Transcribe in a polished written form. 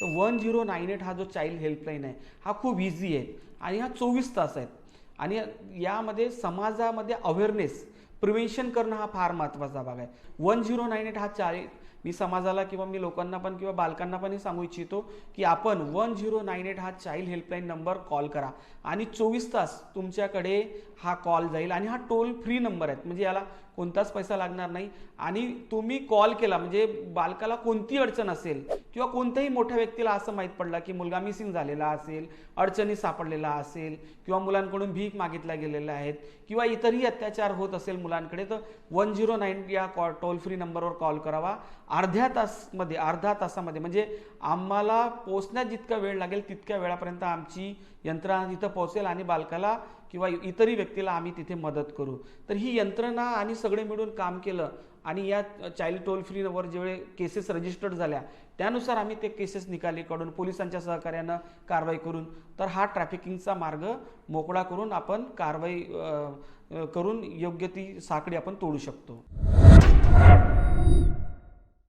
तर 1098 हा जो चाइल्ड हेल्पलाईन आहे हा खूप इझी आहे आणि हा 24 तास आहेत आणि यामध्ये समाजामध्ये अवेअरनेस प्रिव्हेन्शन करणं हा फार महत्त्वाचा भाग आहे. 1098 हा मी समाजाला किंवा मी लोकांना पण किंवा बालकांना पण हे सांगू इच्छितो की आपण 1098 हा चाइल्ड हेल्पलाईन नंबर कॉल करा आणि 24 तास तुमच्याकडे हा कॉल जाईल आणि हा टोल फ्री नंबर आहे, म्हणजे याला कोणताच पैसा लागणार नाही. आणि तुम्ही कॉल केला म्हणजे बालकाला कोणती अडचण असेल किंवा कोणत्याही मोठ्या व्यक्तीला असं माहीत पडलं की मुलगा मिसिंग झालेला असेल, अडचणी सापडलेला असेल किंवा मुलांकडून भीक मागितल्या गेलेल्या आहेत किंवा इतरही अत्याचार होत असेल मुलांकडे, तर 109 या टोल फ्री नंबरवर कॉल करावा. अर्ध्या तासामध्ये म्हणजे आम्हाला पोहोचण्यात जितका वेळ लागेल तितक्या वेळापर्यंत आमची यंत्रणा तिथं पोहोचेल आणि बालकाला किंवा इतरही व्यक्तीला आम्ही तिथे मदत करू. तर ही यंत्रणा आणि सगळे मिळून काम केलं आणि या चाइल्ड टोल फ्रीवर जेवढे केसेस रजिस्टर्ड झाल्या त्यानुसार आम्ही ते केसेस निकाली काढून पोलिसांच्या सहकार्यानं कारवाई करून तर हा ट्रॅफिकिंगचा मार्ग मोकळा करून आपण कारवाई करून योग्य ती साखळी आपण तोडू शकतो.